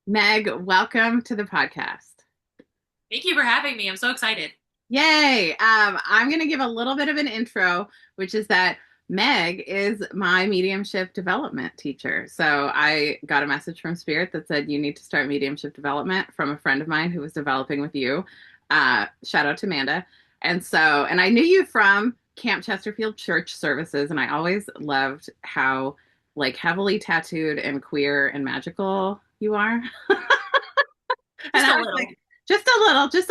Meg, welcome to the podcast. Thank you for having me. I'm so excited. Yay! I'm going to give a little bit of an intro, which is that Meg is my mediumship development teacher. So I got a message from Spirit that said you need to start mediumship development from a friend of mine who was developing with you. Shout out to Amanda. And I knew you from Camp Chesterfield church services, and I always loved how like heavily tattooed and queer and magical you are. And Just I a was little. like, just a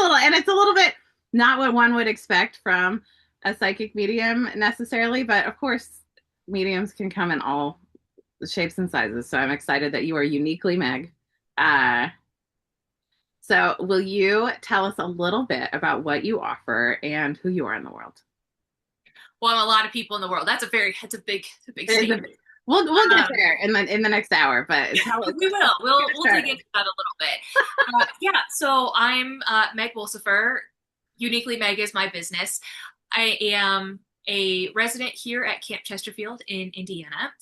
little. And it's a little bit not what one would expect from a psychic medium necessarily, but of course, mediums can come in all shapes and sizes. So I'm excited that you are uniquely Meg. Uh, so will you tell us a little bit about what you offer and who you are in the world? Well, I'm a lot of people in the world. That's a big It is a, statement. we'll get Um, there in the next hour, but tell us, we will. get We'll us we'll dig started. into that a little bit. Yeah. So I'm Meg Wolciffer. Uniquely Meg is my business. I am a resident here at Camp Chesterfield in Indiana.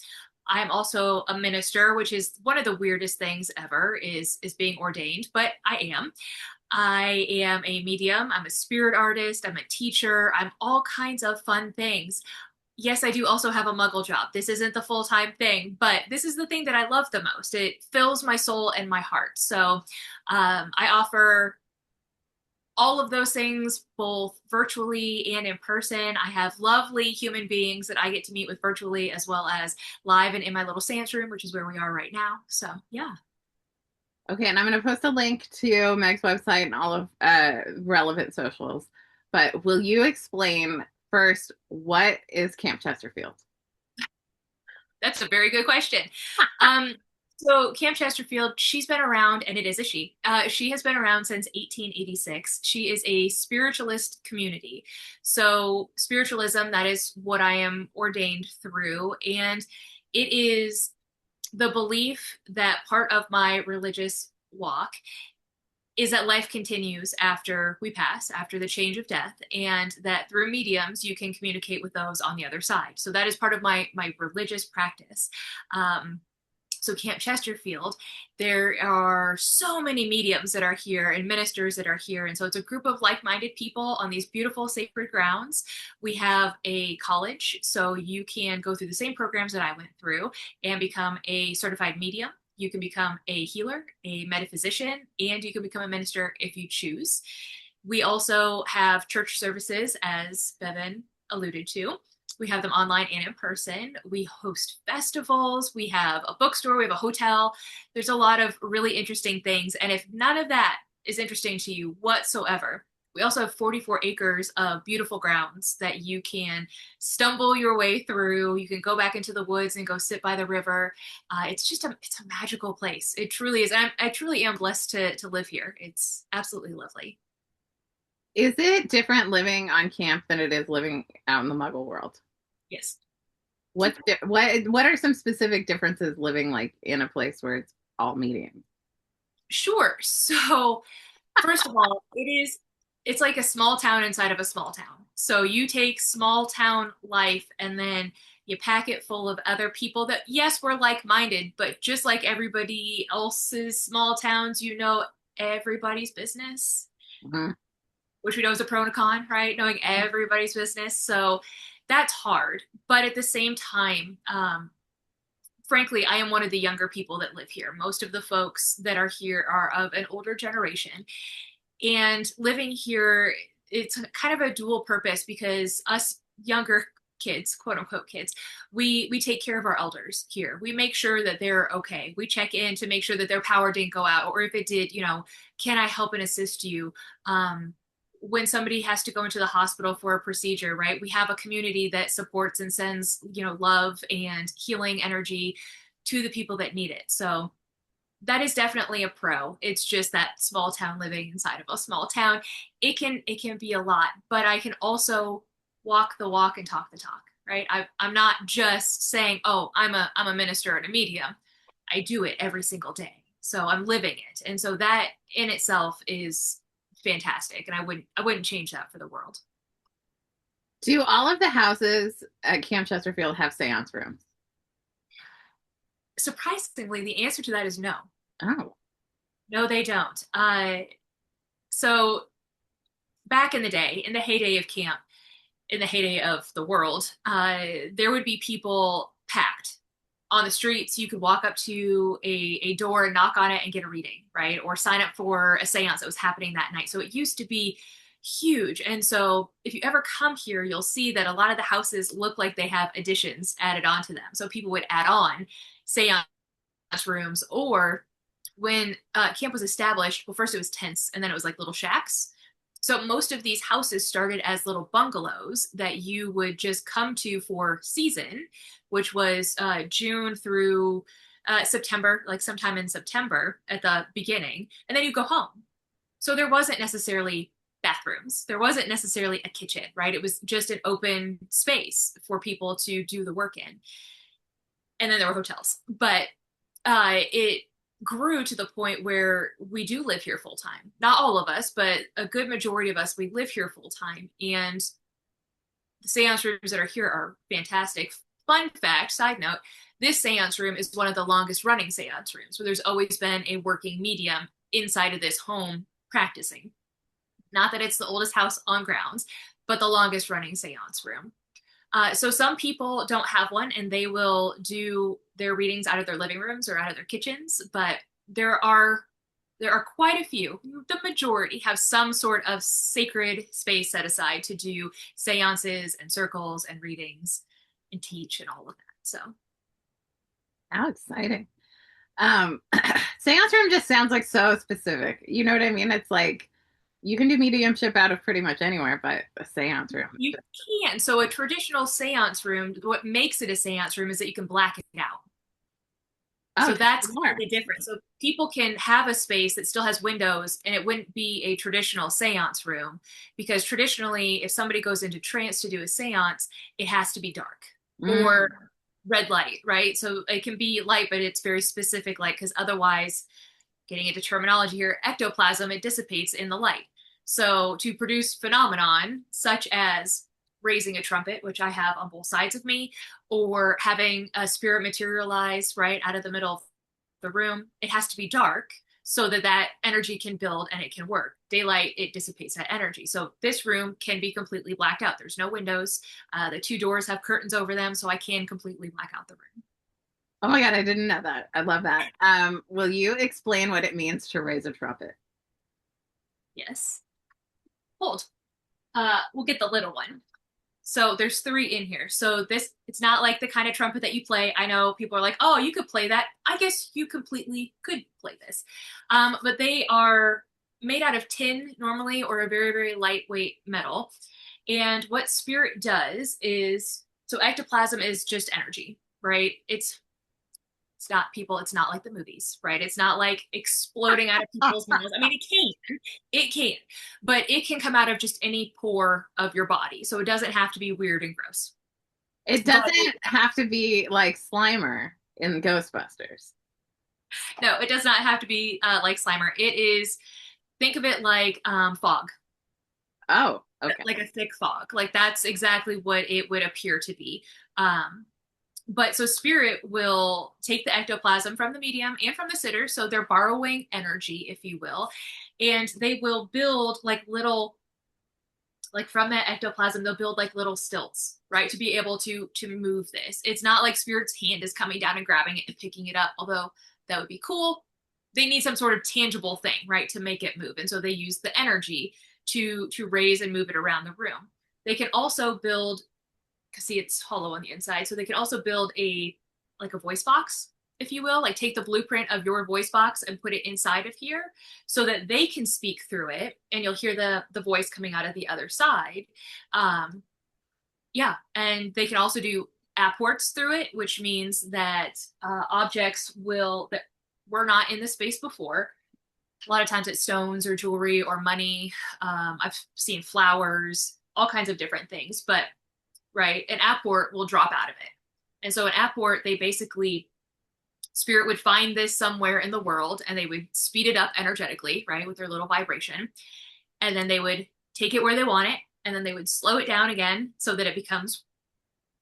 I'm also a minister, which is one of the weirdest things ever is being ordained, but I am. I am a medium. I'm a spirit artist. I'm a teacher. I'm all kinds of fun things. Yes, I do also have a muggle job. This isn't the full time thing, but this is the thing that I love the most. It fills my soul and my heart. So I offer all of those things both virtually and in person. I have lovely human beings that I get to meet with virtually as well as live and in my little seance room, which is where we are right now. So, yeah. Okay, and I'm going to post a link to Meg's website and all of relevant socials. But will you explain first what is Camp Chesterfield? That's a very good question. Um, so Camp Chesterfield, she's been around, and it is a she. She has been around since 1886. She is a spiritualist community. So spiritualism, that is what I am ordained through, and it is the belief that part of my religious walk is that life continues after we pass, after the change of death, and that through mediums you can communicate with those on the other side. So that is part of my religious practice. Um, so Camp Chesterfield, there are so many mediums that are here and ministers that are here, and so it's a group of like-minded people on these beautiful sacred grounds. We have a college, so you can go through the same programs that I went through and become a certified medium. You can become a healer, a metaphysician, and you can become a minister if you choose. We also have church services, as Bevin alluded to. We have them online and in person. We host festivals. We have a bookstore. We have a hotel. There's a lot of really interesting things. And if none of that is interesting to you whatsoever, we also have 44 acres of beautiful grounds that you can stumble your way through. You can go back into the woods and go sit by the river. It's a magical place. It truly is. I truly am blessed to live here. It's absolutely lovely. Is it different living on camp than it is living out in the Muggle world? Yes. What are some specific differences living like in a place where it's all medium? Sure. So, first of all, it's like a small town inside of a small town. So you take small town life and then you pack it full of other people that, yes, we're like-minded, but just like everybody else's small towns, you know everybody's business, Mhm. which we know is a pro and a con, right? Knowing everybody's business. So that's hard. But at the same time, frankly, I am one of the younger people that live here. Most of the folks that are here are of an older generation. And living here, it's kind of a dual purpose because us younger kids, quote unquote kids, we take care of our elders here. We make sure that they're okay. We check in to make sure that their power didn't go out, or if it did, can I help and assist you? When somebody has to go into the hospital for a procedure, right? We have a community that supports and sends, love and healing energy to the people that need it. So that is definitely a pro. It's just that small town living inside of a small town. It can be a lot, but I can also walk the walk and talk the talk, right? I'm not just saying, oh, I'm a minister and a medium. I do it every single day. So I'm living it. And so that in itself is fantastic. And I wouldn't change that for the world. Do all of the houses at Camp Chesterfield have seance rooms? Surprisingly, the answer to that is no. Oh. No, they don't. So back in the day, in the heyday of camp, in the heyday of the world, there would be people packed on the streets. You could walk up to a door and knock on it and get a reading, right? Or sign up for a seance that was happening that night. So it used to be huge. And so if you ever come here, you'll see that a lot of the houses look like they have additions added onto them. So people would add on seance rooms, or when camp was established, well, first it was tents and then it was like little shacks. So most of these houses started as little bungalows that you would just come to for season, which was June through September, like sometime in September at the beginning, and then you go home. So there wasn't necessarily bathrooms. There wasn't necessarily a kitchen, right? It was just an open space for people to do the work in. And then there were hotels. But it grew to the point where we do live here full time. Not all of us, but a good majority of us, we live here full time. And the seance rooms that are here are fantastic. Fun fact, side note, this seance room is one of the longest running seance rooms, where there's always been a working medium inside of this home practicing. Not that it's the oldest house on grounds, but the longest running seance room. So some people don't have one and they will do their readings out of their living rooms or out of their kitchens, but there are quite a few. The majority have some sort of sacred space set aside to do seances and circles and readings and teach and all of that. So How exciting. Um, seance room just sounds like so specific. You know what I mean? It's like you can do mediumship out of pretty much anywhere, but a seance room. you can. So a traditional seance room, what makes it a seance room is that you can black it out. Oh, So that's more. the difference. So people can have a space that still has windows and it wouldn't be a traditional seance room, because traditionally, if somebody goes into trance to do a seance, it has to be dark Mm. or red light, right? So it can be light, but it's very specific light, because otherwise, getting into terminology here, ectoplasm, it dissipates in the light. So to produce phenomenon such as raising a trumpet, which I have on both sides of me, or having a spirit materialize right out of the middle of the room, it has to be dark so that that energy can build and it can work. Daylight, it dissipates that energy. So this room can be completely blacked out. There's no windows. The two doors have curtains over them, so I can completely black out the room. Oh my God, I didn't know that. I love that. Will you explain what it means to raise a trumpet? Yes. Hold. We'll get the little one. So there's three in here. So this, it's not like the kind of trumpet that you play. I know people are like, oh, you could play that. I guess you completely could play this. But they are made out of tin normally, or a very, very lightweight metal. And what spirit does is, so ectoplasm is just energy, right? It's not people, it's not like the movies, right? It's not like exploding out of people's mouths. I mean, it can, but it can come out of just any pore of your body. So it doesn't have to be weird and gross. It But doesn't have to be like Slimer in Ghostbusters. no, it does not have to be like Slimer. It is, think of it like fog, Oh, okay. like a thick fog. Like that's exactly what it would appear to be. Um, but so spirit will take the ectoplasm from the medium and from the sitter. So they're borrowing energy, if you will, and they will build like little, like from that ectoplasm, they'll build like little stilts, right? To be able to move this. It's not like spirit's hand is coming down and grabbing it and picking it up, although that would be cool. They need some sort of tangible thing, right, to make it move. And so they use the energy to raise and move it around the room. They can also build, see, it's hollow on the inside, so they can also build a, like a voice box, if you will, like take the blueprint of your voice box and put it inside of here so that they can speak through it and you'll hear the voice coming out of the other side. Yeah, and they can also do apports through it, which means that objects will, that were not in the space before. A lot of times it's stones or jewelry or money. I've seen flowers, all kinds of different things, but right, an apport will drop out of it. And so an apport, they basically, spirit would find this somewhere in the world and they would speed it up energetically, right, with their little vibration. And then they would take it where they want it. And then they would slow it down again so that it becomes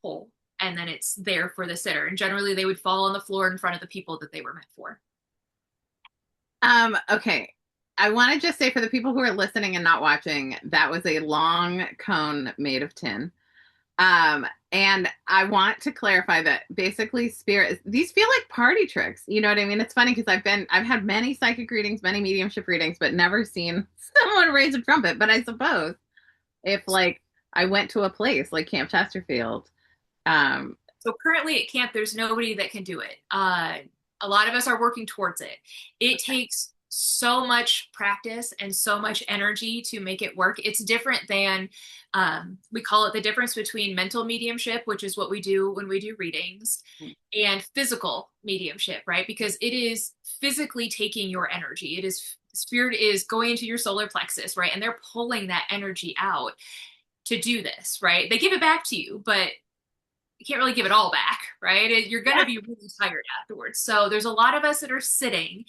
whole. And then it's there for the sitter. And generally they would fall on the floor in front of the people that they were meant for. Okay. I want to just say for the people who are listening and not watching, that was a long cone made of tin. And I want to clarify that basically spirit, these feel like party tricks. You know what I mean? It's funny because I've had many psychic readings, many mediumship readings, but never seen someone raise a trumpet. But I suppose if like I went to a place like Camp Chesterfield, um, So currently at camp, there's nobody that can do it. A lot of us are working towards it. It takes so much practice and so much energy to make it work. It's different than, we call it the difference between mental mediumship, which is what we do when we do readings, and physical mediumship, right? Because it is physically taking your energy. It is, spirit is going into your solar plexus, right? And they're pulling that energy out to do this, right? They give it back to you, but you can't really give it all back, right? You're going to be really tired afterwards. So there's a lot of us that are sitting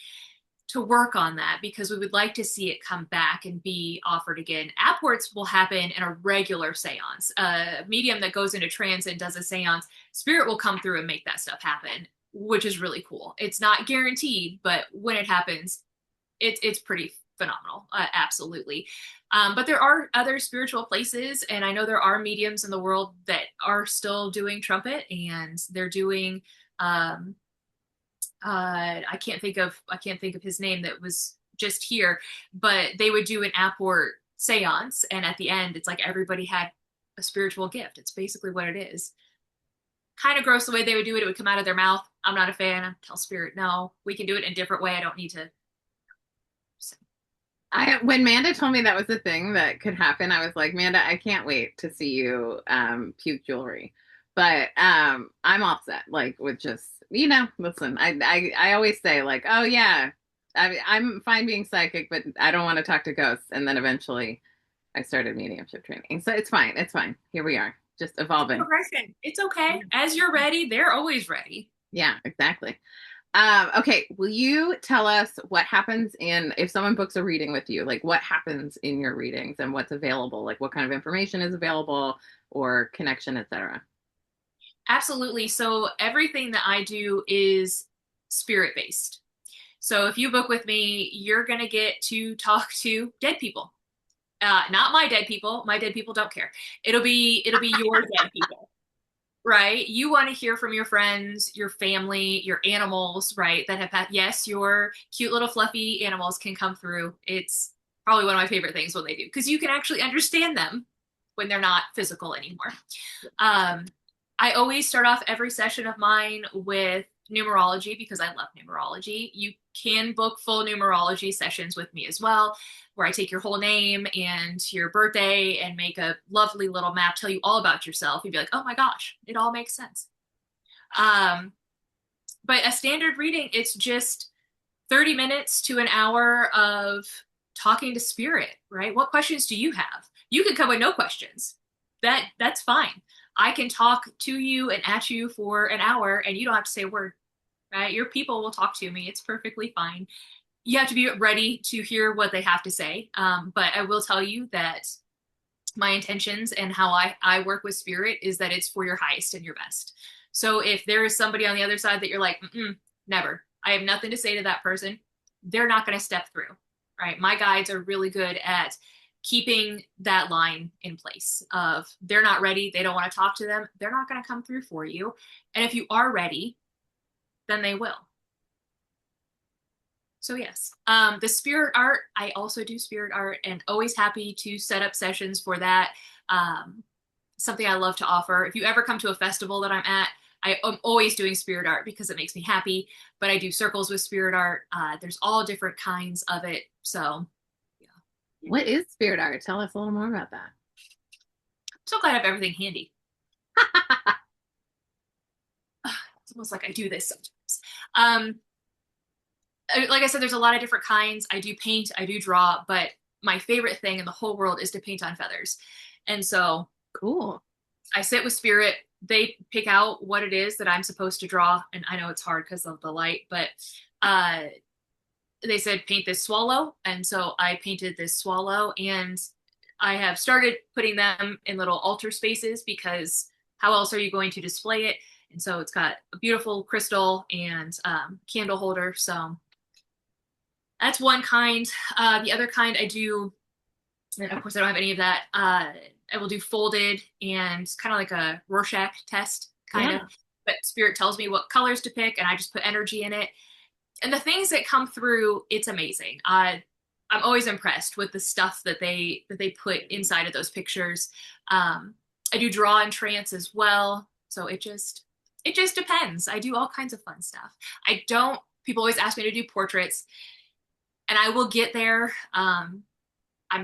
to work on that because we would like to see it come back and be offered again. Apports will happen in a regular seance. A medium that goes into trance and does a seance, spirit will come through and make that stuff happen, which is really cool. It's not guaranteed, but when it happens, it's pretty phenomenal. Absolutely. But there are other spiritual places, and I know there are mediums in the world that are still doing trumpet, and they're doing. I can't think of his name that was just here, but they would do an Apport seance, and at the end, it's like everybody had a spiritual gift. It's basically what it is. Kind of gross the way they would do it. It would come out of their mouth. I'm not a fan. I tell spirit, no, we can do it in a different way. I don't need to. So. when Manda told me that was a thing that could happen, I was like, Manda, I can't wait to see you puke jewelry. But I'm all set, like with just listen, I always say like, oh yeah, I'm fine being psychic, but I don't want to talk to ghosts. And then eventually, I started mediumship training, so it's fine. It's fine. Here we are, just evolving. Progression. It's okay. As you're ready, they're always ready. Yeah, exactly. Okay, will you tell us what happens if someone books a reading with you, like what happens in your readings and what's available, like what kind of information is available or connection, etc. Absolutely. So everything that I do is spirit based. So if you book with me, you're going to get to talk to dead people. Not my dead people. My dead people don't care. It'll be your dead people, right? You want to hear from your friends, your family, your animals, right? That have had, yes, your cute little fluffy animals can come through. It's probably one of my favorite things when they do, because you can actually understand them when they're not physical anymore. Um, I always start off every session of mine with numerology because I love numerology. You can book full numerology sessions with me as well, where I take your whole name and your birthday and make a lovely little map, tell you all about yourself. You'd be like, oh my gosh, it all makes sense. But a standard reading, it's just 30 minutes to an hour of talking to spirit, right? What questions do you have? You can come with no questions. That's fine. I can talk to you and at you for an hour and you don't have to say a word, right? Your people will talk to me. It's perfectly fine. You have to be ready to hear what they have to say. But I will tell you that my intentions and how I work with spirit is that it's for your highest and your best. So if there is somebody on the other side that you're like, never, I have nothing to say to that person, they're not going to step through, right? My guides are really good at keeping that line in place of they're not ready, they don't want to talk to them, they're not going to come through for you. And if you are ready, then they will. So yes, the spirit art, I also do spirit art and always happy to set up sessions for that. Something I love to offer. If you ever come to a festival that I'm at, I am always doing spirit art because it makes me happy, but I do circles with spirit art. There's all different kinds of it. So yeah. What is spirit art? Tell us a little more about that. I'm so glad I have everything handy. It's almost like I do this sometimes. Like I said, there's a lot of different kinds. I do paint, I do draw, but my favorite thing in the whole world is to paint on feathers. And so cool. I sit with spirit. They pick out what it is that I'm supposed to draw. And I know it's hard because of the light, but they said paint this swallow. And so I painted this swallow and I have started putting them in little altar spaces because how else are you going to display it? And so it's got a beautiful crystal and candle holder. So That's one kind. The other kind I do, and of course I don't have any of that. I will do folded and kind of like a Rorschach test, kind of. Yeah. But Spirit tells me what colors to pick, and I just put energy in it. And the things that come through, it's amazing. I'm always impressed with the stuff that they put inside of those pictures. I do draw and trance as well, so it just depends. I do all kinds of fun stuff. I don't. People always ask me to do portraits, and I will get there. I'm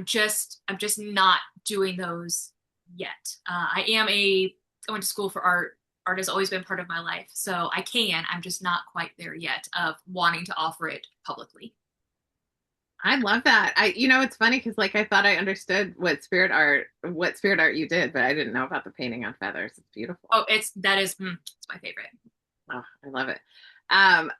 just not doing those yet. I went to school for art. Art has always been part of my life, so I'm just not quite there yet of wanting to offer it publicly. I love that. It's funny because like I thought I understood what spirit art you did, but I didn't know about the painting on feathers. It's beautiful. Oh, it's my favorite. Oh, I love it.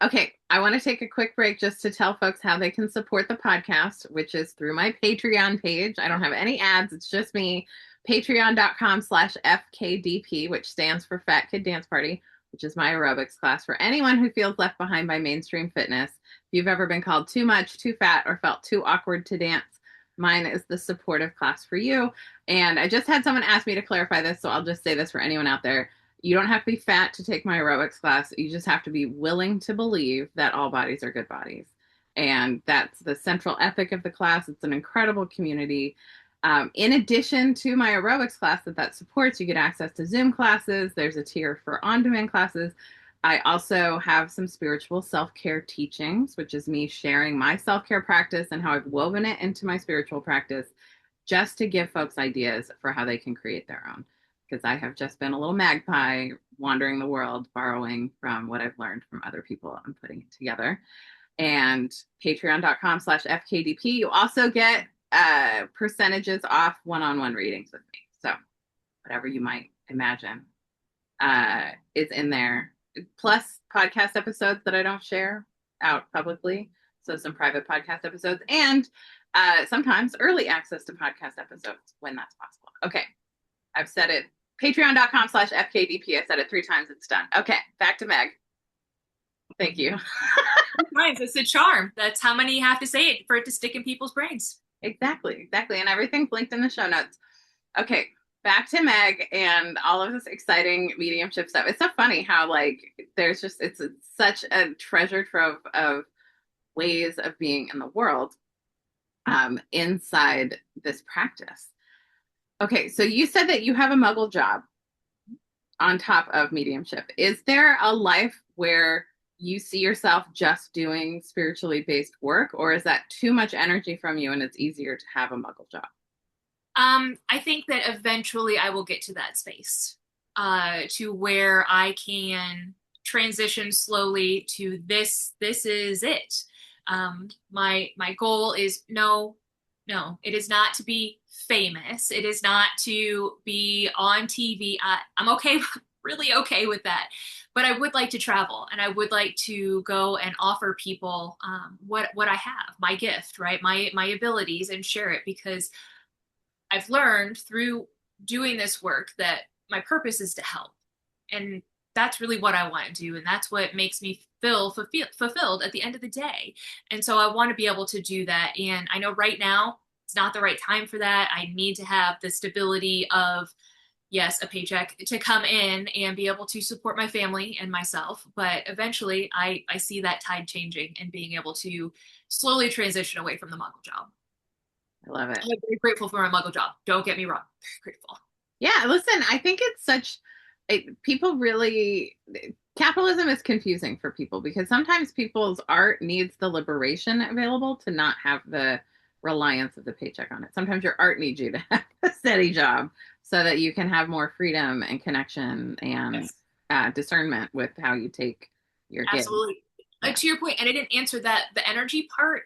Okay, I want to take a quick break just to tell folks how they can support the podcast, which is through my Patreon page. I don't have any ads. It's just me. Patreon.com/FKDP, which stands for Fat Kid Dance Party, which is my aerobics class for anyone who feels left behind by mainstream fitness. If you've ever been called too much, too fat, or felt too awkward to dance, mine is the supportive class for you. And I just had someone ask me to clarify this, so I'll just say this for anyone out there. You don't have to be fat to take my aerobics class. You just have to be willing to believe that all bodies are good bodies. And that's the central ethic of the class. It's an incredible community. In addition to my aerobics class that supports, you get access to Zoom classes. There's a tier for on-demand classes. I also have some spiritual self-care teachings, which is me sharing my self-care practice and how I've woven it into my spiritual practice just to give folks ideas for how they can create their own. Because I have just been a little magpie wandering the world, borrowing from what I've learned from other people and putting it together. And patreon.com/FKDP. You also get percentages off one-on-one readings with me. So whatever you might imagine is in there. Plus podcast episodes that I don't share out publicly. So some private podcast episodes and sometimes early access to podcast episodes when that's possible. Okay. I've said it. Patreon.com/FKDP. I said it 3 times. It's done. Okay. Back to Meg. Thank you. Nice. It's a charm. That's how many you have to say it for it to stick in people's brains. Exactly. And everything's linked in the show notes. Okay. Back to Meg and all of this exciting mediumship stuff. It's so funny how like it's such a treasure trove of ways of being in the world inside this practice. Okay, so you said that you have a muggle job on top of mediumship. Is there a life where you see yourself just doing spiritually based work, or is that too much energy from you and it's easier to have a muggle job? I think that eventually I will get to that space, to where I can transition slowly to this. This is it. My goal is no, it is not to be famous. It is not to be on TV. I'm okay, really okay with that. But I would like to travel, and I would like to go and offer people what I have, my gift, right, my abilities, and share it, because I've learned through doing this work that my purpose is to help, and that's really what I want to do, and that's what makes me feel fulfilled at the end of the day. And so I want to be able to do that. And I know right now it's not the right time for that. I need to have the stability of, yes, a paycheck to come in and be able to support my family and myself. But eventually I see that tide changing and being able to slowly transition away from the muggle job. I love it. I'm very grateful for my muggle job. Don't get me wrong. Very grateful. Yeah, listen, I think people really, capitalism is confusing for people because sometimes people's art needs the liberation available to not have the reliance of the paycheck on it. Sometimes your art needs you to have a steady job so that you can have more freedom and connection and discernment with how you take your gig. Absolutely. Yeah. To your point, and I didn't answer that, the energy part,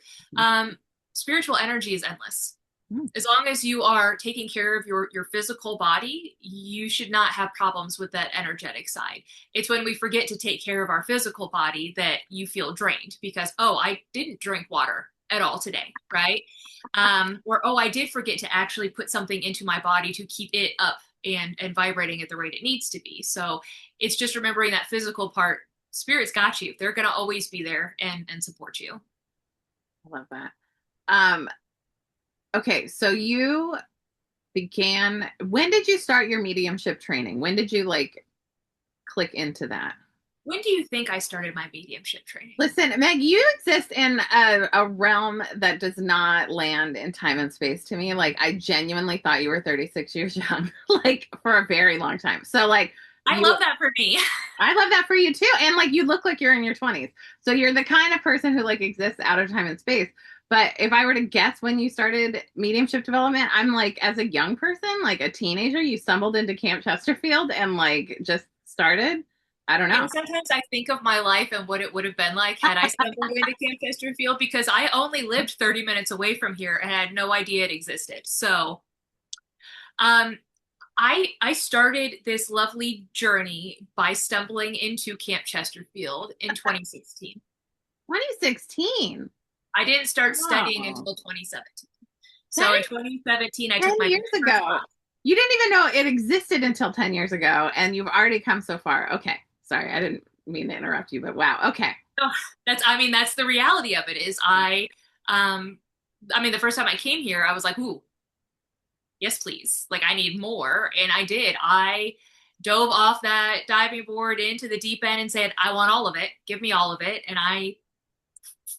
spiritual energy is endless. As long as you are taking care of your physical body, you should not have problems with that energetic side. It's when we forget to take care of our physical body that you feel drained because, oh, I didn't drink water at all today, right? Or, oh, I did forget to actually put something into my body to keep it up and vibrating at the rate it needs to be. So it's just remembering that physical part. Spirit's got you. They're going to always be there and support you. I love that. Um, okay, so you began, when did you start your mediumship training? When did you like click into that? When do you think I started my mediumship training? Listen, Meg, you exist in a realm that does not land in time and space to me. Like, I genuinely thought you were 36 years young, like, for a very long time. So, like, I you, love that for me. I love that for you too. And, like, you look like you're in your 20s. So, you're the kind of person who, like, exists out of time and space. But if I were to guess when you started mediumship development, I'm like, as a young person, like a teenager, you stumbled into Camp Chesterfield and, like, just started. I don't know. And sometimes I think of my life and what it would have been like had I stumbled into Camp Chesterfield because I only lived 30 minutes away from here and had no idea it existed. So, um, I started this lovely journey by stumbling into Camp Chesterfield in 2016. 2016. I didn't start studying Oh, until 2017. that So in is 2017, I 10 took my years very first ago. class. You didn't even know it existed until 10 years ago, and you've already come so far. Okay. Sorry, I didn't mean to interrupt you, but wow. Okay. Oh, that's the reality of it is um, I mean, the first time I came here, I was like, ooh, yes, please. Like, I need more. And I did. I dove off that diving board into the deep end and said, I want all of it. Give me all of it. And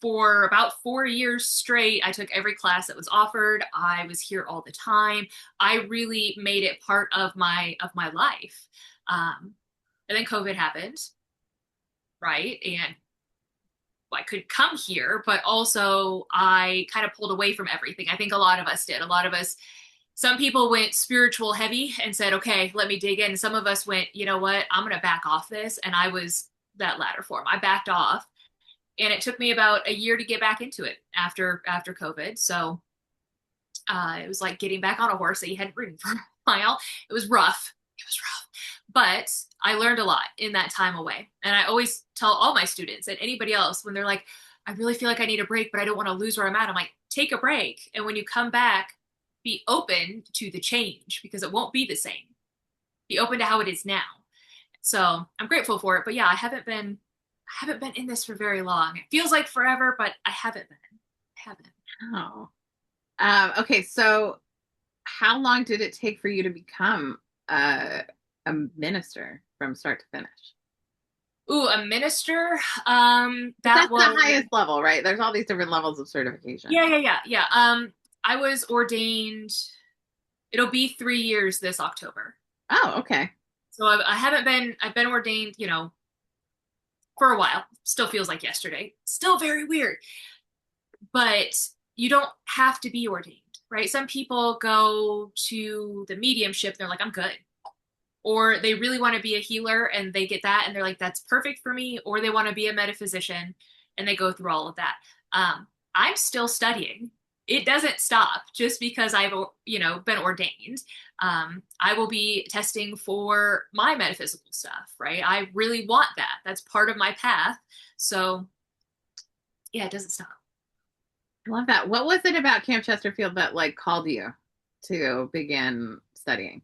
for about 4 years straight, I took every class that was offered. I was here all the time. I really made it part of my life. And then COVID happened, right? And I could come here, but also I kind of pulled away from everything. I think a lot of us did. A lot of us, some people went spiritual heavy and said, okay, let me dig in. Some of us went, you know what, I'm going to back off this. And I was that latter form. I backed off. And it took me about a year to get back into it after COVID. So it was like getting back on a horse that you hadn't ridden for a while. It was rough. It was rough. But I learned a lot in that time away. And I always tell all my students and anybody else when they're like, I really feel like I need a break, but I don't want to lose where I'm at. I'm like, take a break. And when you come back, be open to the change because it won't be the same. Be open to how it is now. So I'm grateful for it. But yeah, I haven't been in this for very long. It feels like forever, but I haven't been. I haven't. Oh. Okay, so how long did it take for you to become a minister from start to finish? Ooh, a minister. But That that's the was highest level, right? There's all these different levels of certification. yeah. I was ordained. It'll be 3 years this October. Oh, okay. So I haven't been. I've been ordained, for a while. Still feels like yesterday. Still very weird. But you don't have to be ordained, right? Some people go to the mediumship. They're like, I'm good. Or they really want to be a healer and they get that and they're like, that's perfect for me. Or they want to be a metaphysician and they go through all of that. I'm still studying. It doesn't stop just because I've, been ordained. I will be testing for my metaphysical stuff, right? I really want that. That's part of my path. So yeah, it doesn't stop. I love that. What was it about Camp Chesterfield that like called you to begin studying?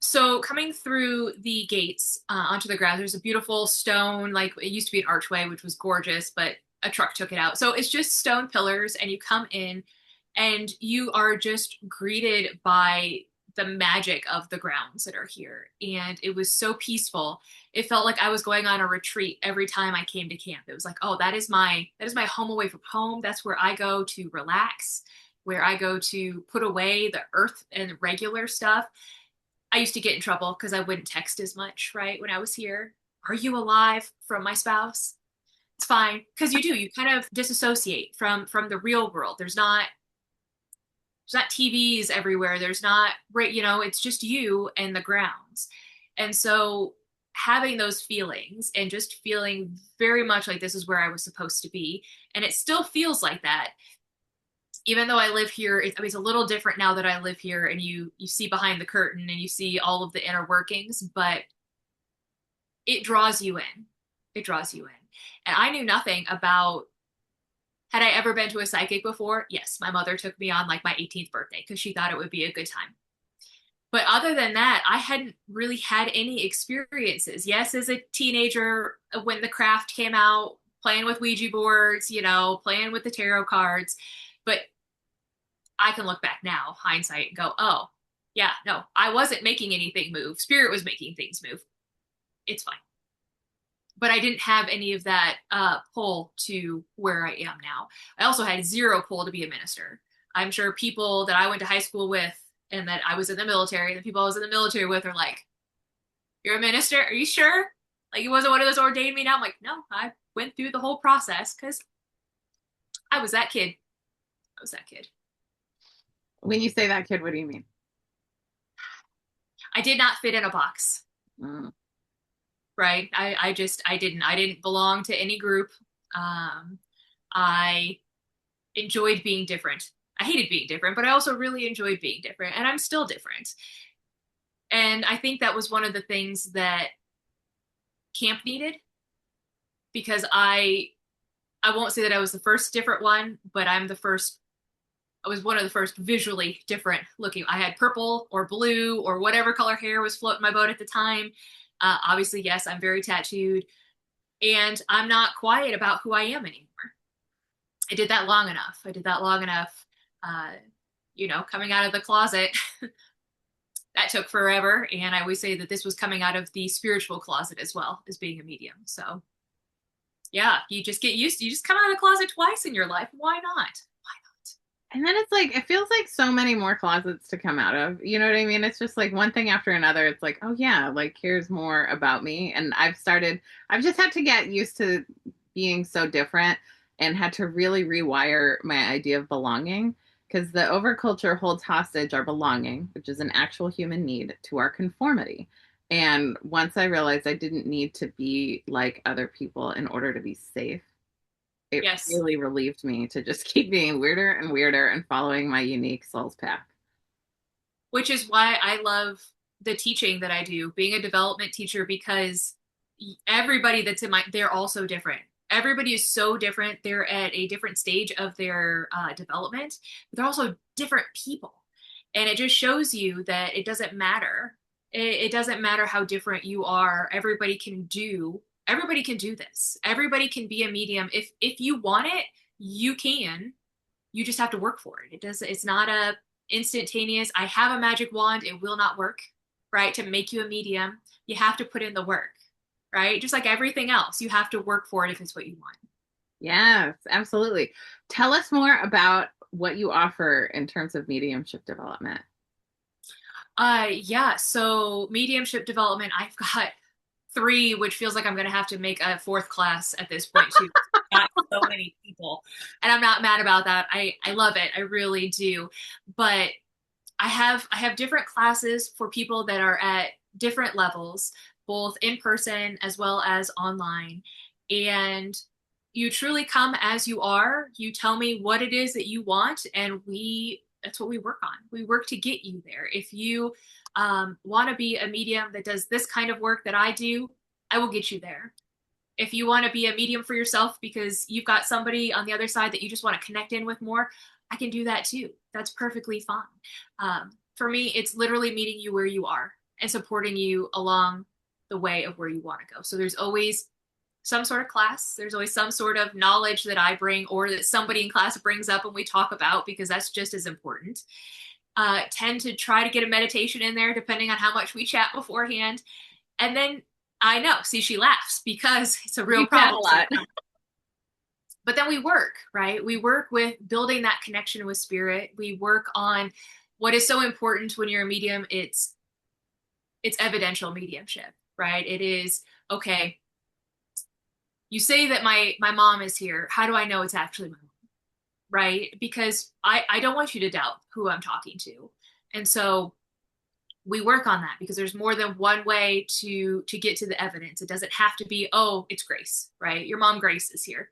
So coming through the gates onto the grounds, there's a beautiful stone, like it used to be an archway, which was gorgeous, but a truck took it out. So it's just stone pillars, and you come in and you are just greeted by the magic of the grounds that are here. And it was so peaceful. It felt like I was going on a retreat every time I came to camp. It was like, oh, that is my home away from home. That's where I go to relax, where I go to put away the earth and regular stuff. I used to get in trouble because I wouldn't text as much, right? When I was here, are you alive from my spouse? It's fine because you kind of disassociate from the real world. There's not TVs everywhere. There's not right, it's just you and the grounds. And so having those feelings and just feeling very much like this is where I was supposed to be, and it still feels like that even though I live here, it's a little different now that I live here and you see behind the curtain and you see all of the inner workings, but it draws you in. It draws you in. And I knew nothing about, had I ever been to a psychic before? Yes, my mother took me on like my 18th birthday because she thought it would be a good time. But other than that, I hadn't really had any experiences. Yes, as a teenager, when the craft came out, playing with Ouija boards, playing with the tarot cards. But I can look back now, hindsight, and go, oh, yeah, no, I wasn't making anything move. Spirit was making things move. It's fine. But I didn't have any of that pull to where I am now. I also had zero pull to be a minister. I'm sure people that I went to high school with and that I was in the military, the people I was in the military with are like, you're a minister? Are you sure? Like, it wasn't one of those ordained me now. I'm like, no, I went through the whole process because I was that kid. I was that kid. When you say that kid, what do you mean? I did not fit in a box. Mm. Right? I didn't belong to any group. I enjoyed being different. I hated being different, but I also really enjoyed being different, and I'm still different. And I think that was one of the things that camp needed, because I won't say that I was the first different one, but I was one of the first visually different looking. I had purple or blue or whatever color hair was floating my boat at the time. Obviously, yes, I'm very tattooed, and I'm not quiet about who I am anymore. I did that long enough. Coming out of the closet, that took forever. And I always say that this was coming out of the spiritual closet as well as being a medium. So yeah, you just get used to, you just come out of the closet twice in your life. Why not? And then it's like, it feels like so many more closets to come out of. You know what I mean? It's just like one thing after another. It's like, oh yeah, like here's more about me. And I've just had to get used to being so different and had to really rewire my idea of belonging, because the overculture holds hostage our belonging, which is an actual human need, to our conformity. And once I realized I didn't need to be like other people in order to be safe, it Yes. really relieved me to just keep being weirder and weirder and following my unique soul's path. Which is why I love the teaching that I do, being a development teacher, because everybody that's they're all so different. Everybody is so different. They're at a different stage of their development, but they're also different people. And it just shows you that it doesn't matter. It doesn't matter how different you are. Everybody can do this. Everybody can be a medium. If you want it, you can. You just have to work for it. It's not a instantaneous, I have a magic wand, it will not work, right? To make you a medium, you have to put in the work, right? Just like everything else, you have to work for it if it's what you want. Yes, absolutely. Tell us more about what you offer in terms of mediumship development. Yeah, so mediumship development, I've got 3, which feels like I'm going to have to make a 4th class at this point too. Got so many people, and I'm not mad about that. I love it. I really do. But I have different classes for people that are at different levels, both in person as well as online. And you truly come as you are. You tell me what it is that you want, and that's what we work on. We work to get you there. If you want to be a medium that does this kind of work that I do, I will get you there. If you want to be a medium for yourself because you've got somebody on the other side that you just want to connect in with more, I can do that too. That's perfectly fine. For me, it's literally meeting you where you are and supporting you along the way of where you want to go. So there's always some sort of class. There's always some sort of knowledge that I bring or that somebody in class brings up and we talk about, because that's just as important. Tend to try to get a meditation in there depending on how much we chat beforehand. And then I know, see, she laughs because it's a real problem. A lot. But then we work, right? We work with building that connection with spirit. We work on what is so important when you're a medium. It's evidential mediumship, right? It is, okay, you say that my mom is here. How do I know it's actually my mom? Right? Because I don't want you to doubt who I'm talking to. And so we work on that, because there's more than one way to get to the evidence. It doesn't have to be, oh, it's Grace, right? Your mom Grace is here.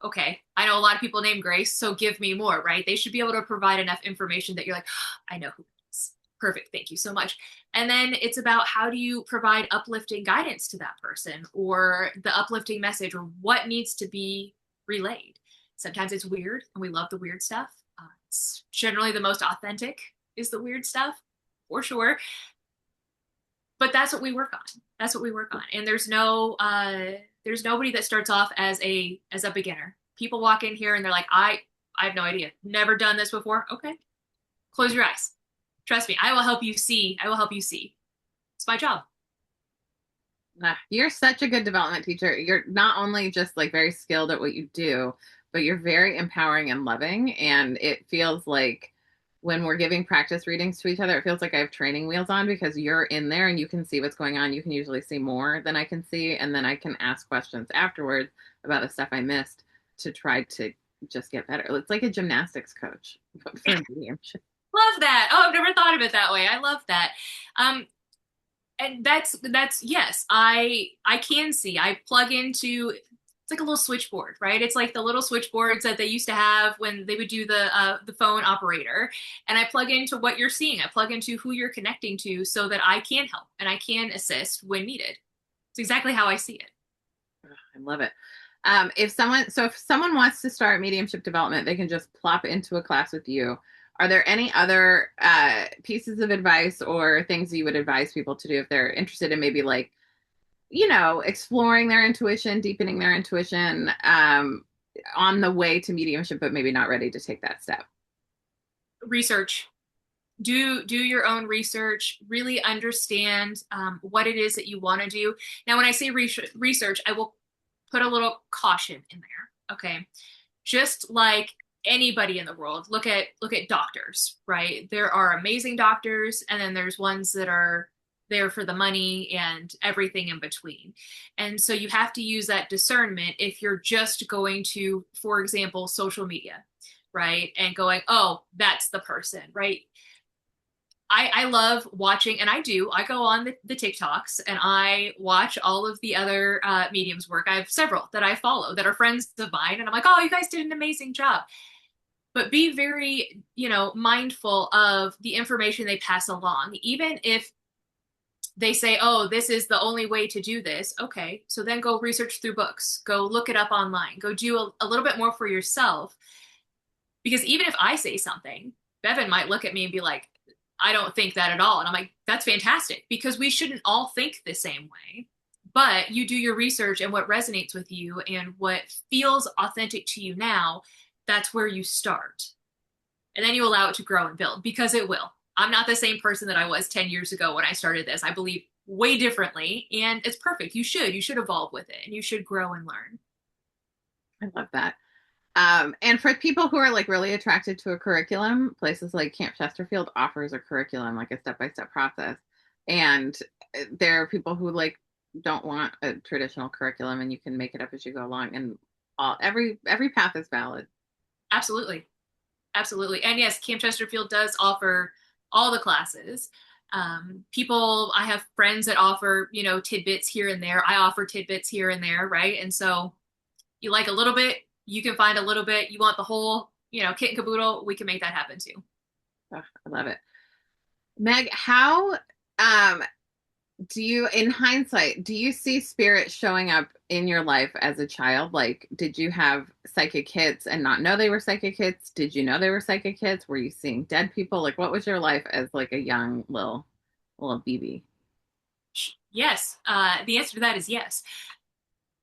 Okay, I know a lot of people named Grace, so give me more, right? They should be able to provide enough information that you're like, oh, I know who it is. Perfect, thank you so much. And then it's about, how do you provide uplifting guidance to that person, or the uplifting message, or what needs to be relayed. Sometimes it's weird, and we love the weird stuff. It's generally the most authentic is the weird stuff, for sure. But that's what we work on. That's what we work on. And there's no There's nobody that starts off as a beginner. People walk in here and they're like, I have no idea. Never done this before. Okay. Close your eyes. Trust me, I will help you see. I will help you see. It's my job. You're such a good development teacher. You're not only just like very skilled at what you do, but you're very empowering and loving. And it feels like when we're giving practice readings to each other, it feels like I have training wheels on because you're in there and you can see what's going on. You can usually see more than I can see. And then I can ask questions afterwards about the stuff I missed to try to just get better. It's like a gymnastics coach for mediumship. Love that. Oh, I've never thought of it that way. I love that. Um, and that's yes, I can see. I plug into it's like a little switchboard, right? It's like the little switchboards that they used to have when they would do the phone operator. And I plug into what you're seeing. I plug into who you're connecting to so that I can help and I can assist when needed. It's exactly how I see it. I love it. If someone wants to start mediumship development, they can just plop into a class with you. Are there any other pieces of advice or things you would advise people to do if they're interested in maybe like, exploring their intuition, deepening their intuition on the way to mediumship, but maybe not ready to take that step? Research. Do your own research, really understand what it is that you want to do. Now, when I say research, I will put a little caution in there. Okay. Just like anybody in the world, look at doctors, right? There are amazing doctors, and then there's ones that are there for the money and everything in between. And so you have to use that discernment if you're just going to, for example, social media, right? And going, oh, that's the person, right? I love watching, and I go on the TikToks and I watch all of the other mediums work. I have several that I follow that are friends of mine, and I'm like, oh, you guys did an amazing job. But be very, mindful of the information they pass along. Even if they say, oh, this is the only way to do this. Okay, so then go research through books, go look it up online, go do a little bit more for yourself. Because even if I say something, Bevin might look at me and be like, I don't think that at all. And I'm like, that's fantastic, because we shouldn't all think the same way. But you do your research and what resonates with you and what feels authentic to you now, that's where you start. And then you allow it to grow and build, because it will. I'm not the same person that I was 10 years ago when I started this. I believe way differently, and it's perfect. You should evolve with it, and you should grow and learn. I love that. And for people who are like really attracted to a curriculum, places like Camp Chesterfield offers a curriculum, like a step-by-step process. And there are people who like don't want a traditional curriculum, and you can make it up as you go along. And every path is valid. Absolutely. Absolutely. And yes, Camp Chesterfield does offer all the classes. I have friends that offer, tidbits here and there. I offer tidbits here and there, right? And so you like a little bit, you can find a little bit. You want the whole, kit and caboodle, we can make that happen too. Oh, I love it. Meg, how in hindsight, do you see spirit showing up in your life as a child? Like, did you have psychic hits and not know they were psychic hits? Did you know they were psychic hits? Were you seeing dead people? Like, what was your life as like a young little BB? Yes. The answer to that is yes.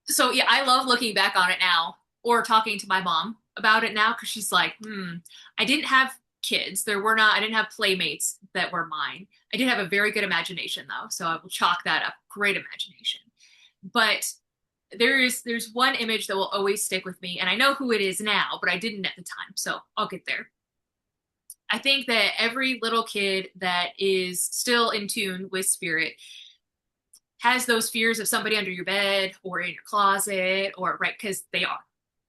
So yeah, I love looking back on it now, or talking to my mom about it now, because she's like, I didn't have kids. I didn't have playmates that were mine. I did have a very good imagination though, so I will chalk that up. Great imagination. But there's one image that will always stick with me, and I know who it is now, but I didn't at the time, so I'll get there. I think that every little kid that is still in tune with spirit has those fears of somebody under your bed or in your closet, or right, because they are.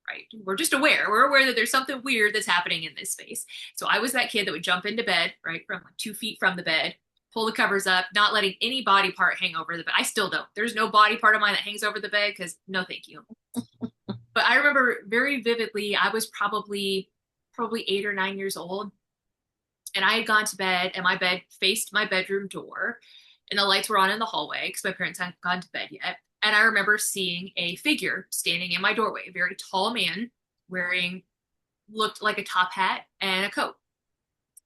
Right. We're just aware. We're aware that there's something weird that's happening in this space. So I was that kid that would jump into bed, right, from like 2 feet from the bed, pull the covers up, not letting any body part hang over the bed. I still don't. There's no body part of mine that hangs over the bed, because no, thank you. But I remember very vividly, I was probably 8 or 9 years old, and I had gone to bed, and my bed faced my bedroom door, and the lights were on in the hallway because my parents hadn't gone to bed yet. And I remember seeing a figure standing in my doorway, a very tall man looked like a top hat and a coat,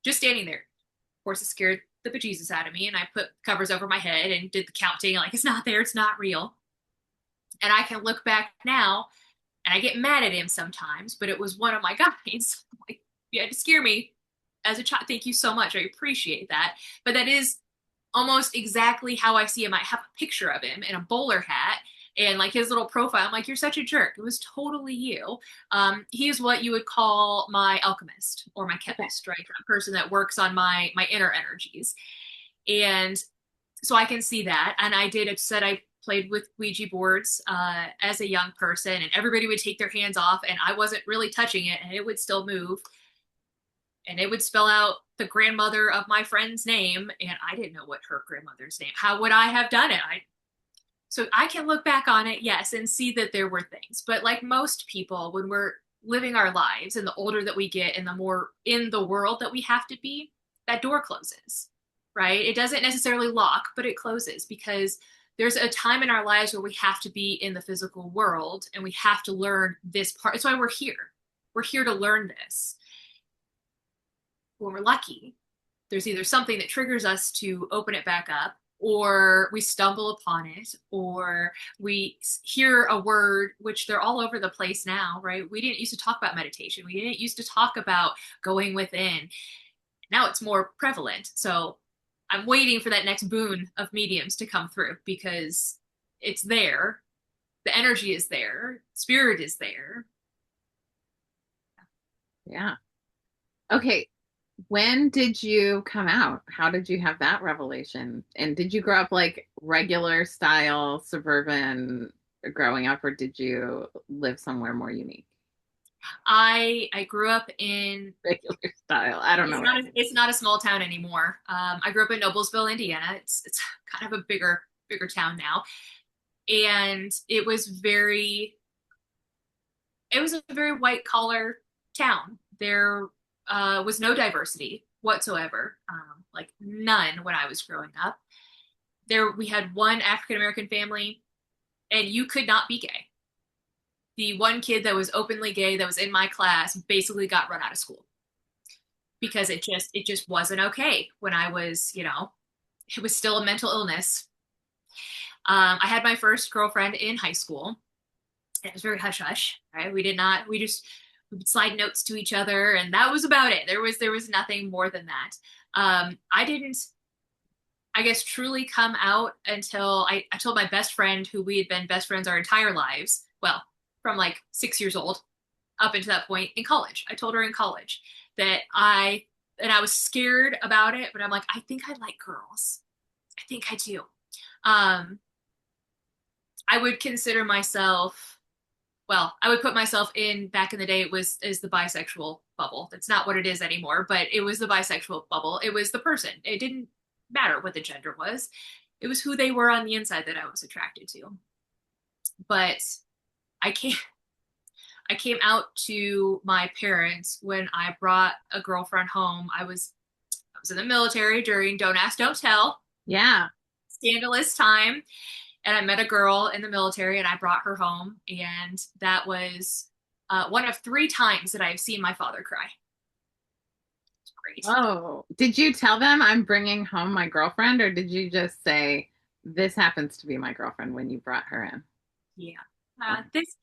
just standing there. Of course, it scared the bejesus out of me, and I put covers over my head and did the counting, like, it's not there, it's not real. And I can look back now and I get mad at him sometimes, but it was one of my guys. Like, you had to scare me as a child. Thank you so much. I appreciate that. But that is almost exactly how I see him. I have a picture of him in a bowler hat and like his little profile. I'm like, you're such a jerk. It was totally you. He is what you would call my alchemist or my chemist, right? A person that works on my inner energies. And so I can see that. And I did, it said I played with Ouija boards as a young person, and everybody would take their hands off, and I wasn't really touching it, and it would still move. And it would spell out the grandmother of my friend's name, and I didn't know what her grandmother's name. How would I have done it? So I can look back on it, yes, and see that there were things. But like most people, when we're living our lives, and the older that we get, and the more in the world that we have to be, that door closes, right? It doesn't necessarily lock, but it closes because there's a time in our lives where we have to be in the physical world and we have to learn this part. That's why we're here. We're here to learn this. When we're lucky, there's either something that triggers us to open it back up, or we stumble upon it, or we hear a word, which they're all over the place now, right? We didn't used to talk about meditation. We didn't used to talk about going within. Now it's more prevalent. So I'm waiting for that next boon of mediums to come through because it's there. The energy is there. Spirit is there. Yeah. Okay. When did you come out? How did you have that revelation? And did you grow up like regular style suburban growing up, or did you live somewhere more unique? I grew up in Regular style. I don't know. it's not a small town anymore. I grew up in Noblesville, Indiana. It's kind of a bigger town now, and it was a very white collar town. There was no diversity whatsoever, like none when I was growing up. There we had one African American family, and you could not be gay. The one kid that was openly gay that was in my class basically got run out of school because it just wasn't okay when I was, it was still a mental illness. I had my first girlfriend in high school. It was very hush hush, right? We would slide notes to each other, and that was about it. There was nothing more than that. I didn't, I guess, truly come out until I told my best friend, who we had been best friends our entire lives. Well, from like 6 years old up until that point in college. I told her in college that I was scared about it, but I'm like, I think I like girls. I think I do. I would consider myself, well, I would put myself in, back in the day, is the bisexual bubble. That's not what it is anymore, but it was the bisexual bubble. It was the person. It didn't matter what the gender was. It was who they were on the inside that I was attracted to. But I came out to my parents when I brought a girlfriend home. I was in the military during Don't Ask, Don't Tell. Yeah. Scandalous time. And I met a girl in the military, and I brought her home. And that was one of 3 times that I've seen my father cry. It's great. Oh, did you tell them I'm bringing home my girlfriend, or did you just say this happens to be my girlfriend when you brought her in? Yeah. This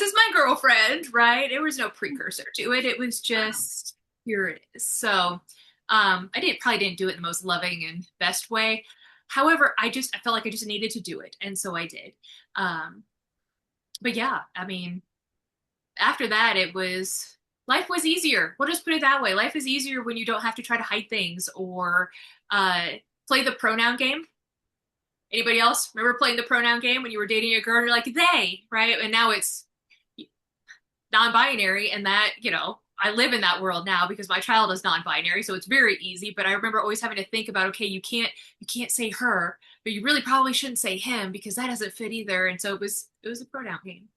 is my girlfriend, right? There was no precursor to it. It was just, here it is. So probably didn't do it in the most loving and best way. However, I felt like I just needed to do it. And so I did. But yeah, I mean, after that, life was easier. We'll just put it that way. Life is easier when you don't have to try to hide things or play the pronoun game. Anybody else remember playing the pronoun game when you were dating a girl and you're like, they, right? And now it's non-binary, and that, I live in that world now because my child is non-binary, so it's very easy. But I remember always having to think about, okay, you can't say her, but you really probably shouldn't say him because that doesn't fit either. And so it was a pronoun game.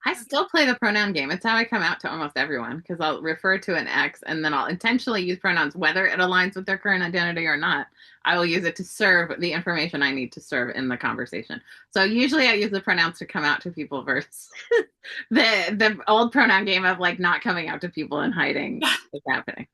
I still play the pronoun game. It's how I come out to almost everyone, because I'll refer to an ex and then I'll intentionally use pronouns, whether it aligns with their current identity or not. I will use it to serve the information I need to serve in the conversation. So usually I use the pronouns to come out to people versus the old pronoun game of like not coming out to people and hiding what's happening.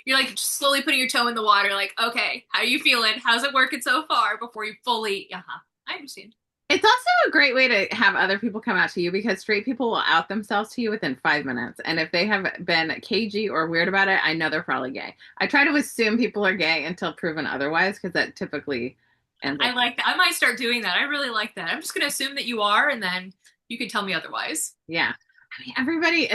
You're like slowly putting your toe in the water, like, okay, how are you feeling? How's it working so far before you fully, I understand. It's also a great way to have other people come out to you because straight people will out themselves to you within 5 minutes. And if they have been cagey or weird about it, I know they're probably gay. I try to assume people are gay until proven otherwise because that typically ends I up. like that. I might start doing that. I really like that. I'm just going to assume that you are, and then you can tell me otherwise. Yeah. I mean, everybody,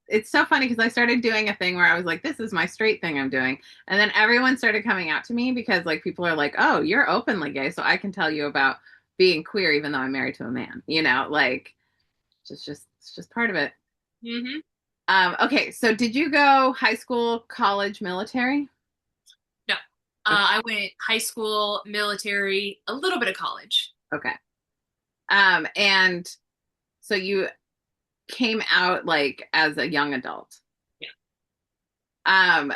it's so funny because I started doing a thing where I was like, this is my straight thing I'm doing. And then everyone started coming out to me because, like, people are like, oh, you're openly gay. So I can tell you about being queer even though I'm married to a man, like, it's just part of it. Hmm. Okay. So did you go high school, college, military? No. Okay. I went high school, military, a little bit of college. Okay. And so you came out like as a young adult. Yeah. Um,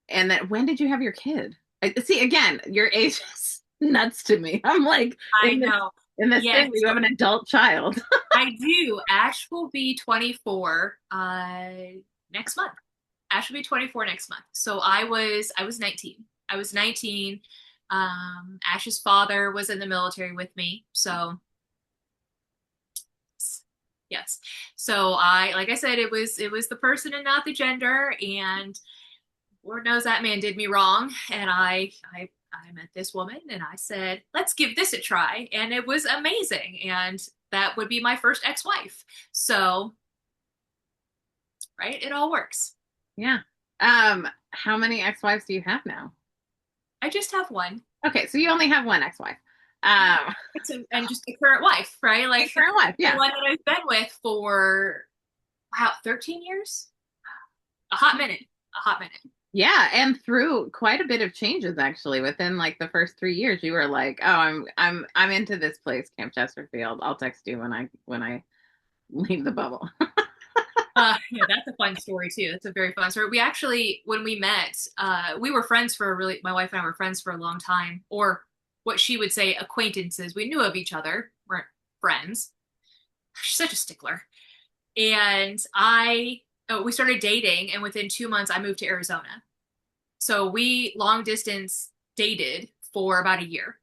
And then when did you have your kid? See, again, your age is nuts to me. I'm like I in this know. in this thing where Yes, you have an adult child. I do. Ash will be 24 next month. Ash will be 24 next month. So I was 19. I was 19. Ash's father was in the military with me. So yes. So like I said, it was the person and not the gender. And Lord knows that man did me wrong. And I met this woman and I said, let's give this a try. And it was amazing. And that would be my first ex-wife. So, right, it all works. Yeah. How many ex-wives do you have now? I just have one. Okay, so you only have one ex-wife. Um, And just a current wife, right? and Like current wife, the yeah. one that I've been with for, wow, 13 years? A hot minute. A hot minute. Yeah, and through quite a bit of changes actually within like the first 3 years, you were like, "Oh, I'm into this place, Camp Chesterfield. I'll text you when I leave the bubble." Yeah, that's a fun story too. That's a very fun story. We actually, when we met, we were friends for a really, my wife and I were friends for a long time, or what she would say acquaintances. We knew of each other, weren't friends. She's such a stickler. And we started dating, and within 2 months, I moved to Arizona. So we long distance dated for about a year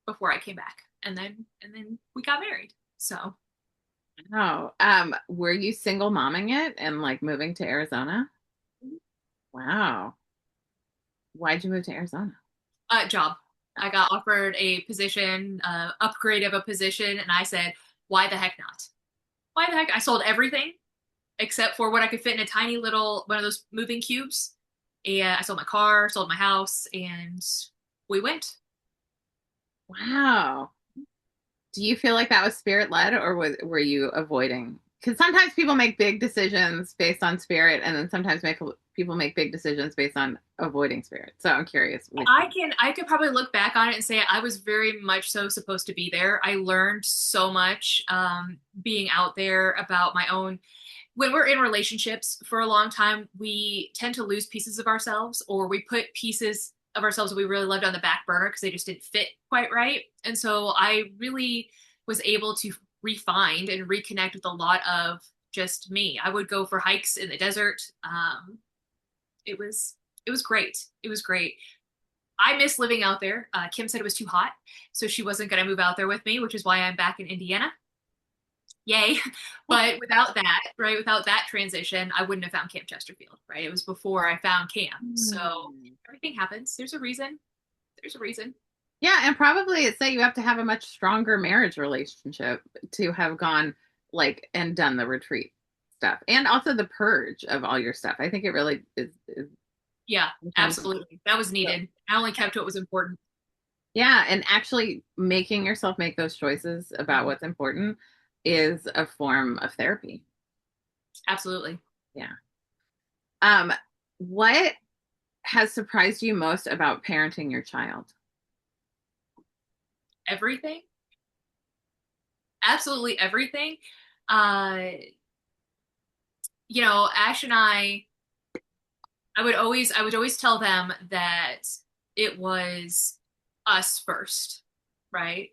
before I came back, and then we got married. So Oh, were you single momming it and like moving to Arizona? Wow. Why'd you move to Arizona? job. I got offered a position, upgrade of a position, and I said, why the heck not? Why the heck? I sold everything except for what I could fit in a tiny little one of those moving cubes. And I sold my car, sold my house, and we went. Wow. Do you feel like that was spirit led or were you avoiding? Because sometimes people make big decisions based on spirit, and then sometimes people make big decisions based on avoiding spirit. So I'm curious. I could probably look back on it and say I was very much so supposed to be there. I learned so much being out there about my own. When we're in relationships for a long time, we tend to lose pieces of ourselves, or we put pieces of ourselves that we really loved on the back burner because they just didn't fit quite right. And so I really was able to refine and reconnect with a lot of just me. I would go for hikes in the desert. It was great. It was great. I miss living out there. Kim said it was too hot, so she wasn't going to move out there with me, which is why I'm back in Indiana. Yay. But without that, right, without that transition, I wouldn't have found Camp Chesterfield, right? It was before I found camp. So Hmm. everything happens. There's a reason. There's a reason. Yeah, and probably it's that you have to have a much stronger marriage relationship to have gone like and done the retreat stuff and also the purge of all your stuff. I think it really is Yeah, sometimes. absolutely. That was needed. I only kept what was important. Yeah, and actually making yourself make those choices about what's important is a form of therapy. Absolutely. Yeah. Um, what has surprised you most about parenting your child? Everything. Absolutely everything. Uh, Ash and I would always tell them that it was us first, right?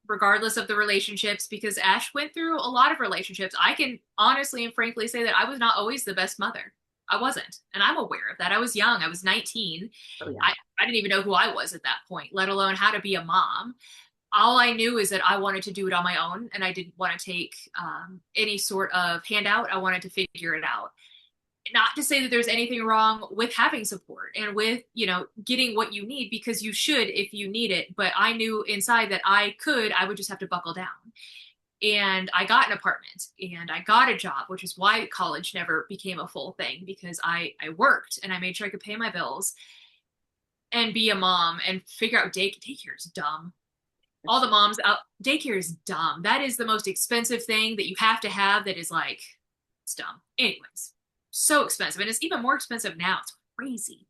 Regardless of the relationships, because Ash went through a lot of relationships. I can honestly and frankly say that I was not always the best mother. I wasn't. And I'm aware of that. I was young. I was 19. Oh yeah. I didn't even know who I was at that point, let alone how to be a mom. all I knew is that I wanted to do it on my own, and I didn't want to take any sort of handout. I wanted to figure it out. Not to say that there's anything wrong with having support and with, getting what you need, because you should if you need it. But I knew inside that I would just have to buckle down. And I got an apartment and I got a job, which is why college never became a full thing, because I worked and I made sure I could pay my bills and be a mom and figure out daycare is dumb. All the moms out, daycare is dumb. That is the most expensive thing that you have to have. That is like, it's dumb. Anyways, so expensive. And it's even more expensive now. It's crazy.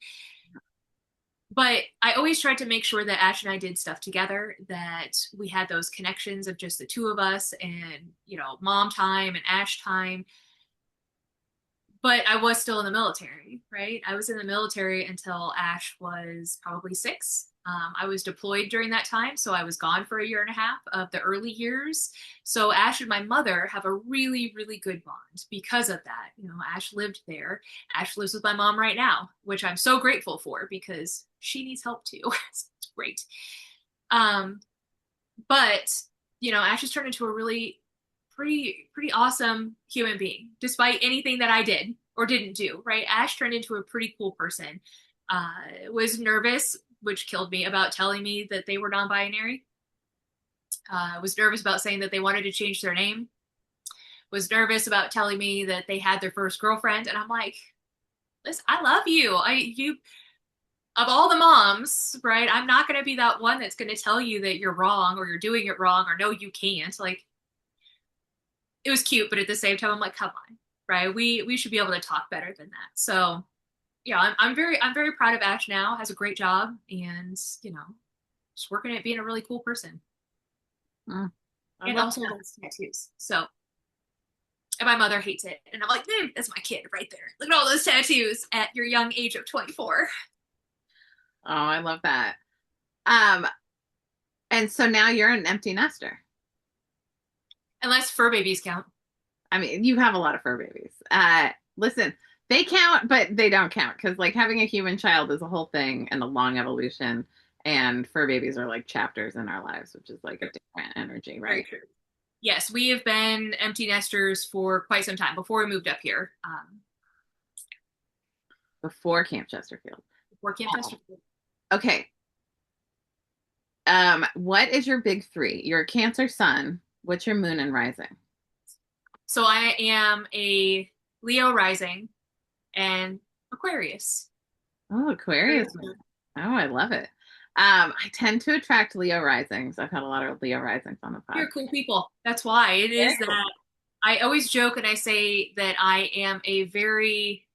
But I always tried to make sure that Ash and I did stuff together, that we had those connections of just the two of us and, mom time and Ash time. But I was still in the military, right? I was in the military until Ash was probably 6. I was deployed during that time, so I was gone for a year and a half of the early years. So Ash and my mother have a really, really good bond because of that. Ash lived there. Ash lives with my mom right now, which I'm so grateful for because she needs help too. It's great. But Ash has turned into a really pretty awesome human being, despite anything that I did or didn't do, right? Ash turned into a pretty cool person. Was nervous, which killed me, about telling me that they were non-binary. Was nervous about saying that they wanted to change their name. Was nervous about telling me that they had their first girlfriend. And I'm like, listen, I love you. You, of all the moms, right? I'm not going to be that one that's going to tell you that you're wrong or you're doing it wrong or no, you can't. Like, it was cute, but at the same time, I'm like, come on, right? We should be able to talk better than that. So yeah, I'm very proud of Ash now, has a great job, and, just working at being a really cool person. And also loves tattoos. So, and my mother hates it. And I'm like, that's my kid right there. Look at all those tattoos at your young age of 24. Oh, I love that. And so now you're an empty nester. Unless fur babies count. I mean, you have a lot of fur babies. Listen, they count, but they don't count because like having a human child is a whole thing and a long evolution. And fur babies are like chapters in our lives, which is like a different energy, right? Yes, we have been empty nesters for quite some time before we moved up here. Before Camp Chesterfield. Before Camp Chesterfield. Okay. What is your big 3? You're a Cancer sun. What's your moon and rising? So I am a Leo rising and Aquarius. Oh, Aquarius. Oh, I love it. I tend to attract Leo risings. I've had a lot of Leo risings on the podcast. You're cool people. That's why it is that I always joke and I say that I am a very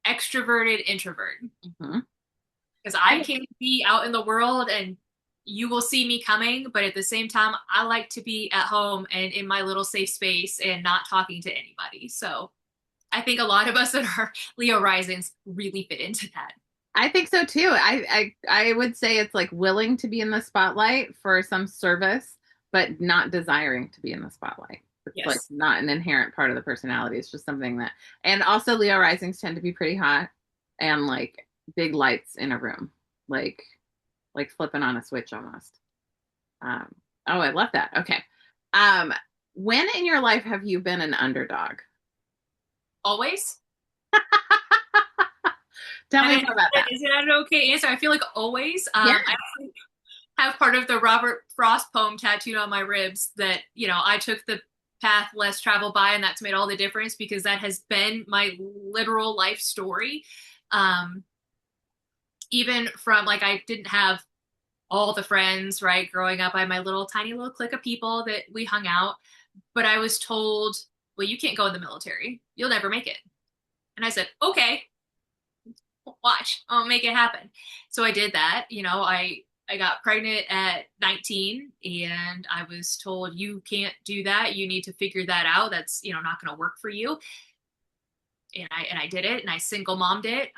extroverted introvert. Because I can be out in the world and you will see me coming, but at the same time, I like to be at home and in my little safe space and not talking to anybody. So I think a lot of us that are Leo risings really fit into that. I think so too. I would say it's like willing to be in the spotlight for some service, but not desiring to be in the spotlight. It's like not an inherent part of the personality. It's just something that, and also Leo risings tend to be pretty hot and like big lights in a room, like flipping on a switch almost. Oh, I love that. Okay. When in your life have you been an underdog? Always. Tell me more about that. Is it an okay answer? I feel like always. I have part of the Robert Frost poem tattooed on my ribs that, I took the path less traveled by, and that's made all the difference because that has been my literal life story. Even from like, I didn't have all the friends, right? Growing up, I had my tiny little clique of people that we hung out, but I was told, well, you can't go in the military. You'll never make it. And I said, okay, watch, I'll make it happen. So I did that. I got pregnant at 19 and I was told, you can't do that. You need to figure that out. That's, not going to work for you. And I did it, and I single mommed it.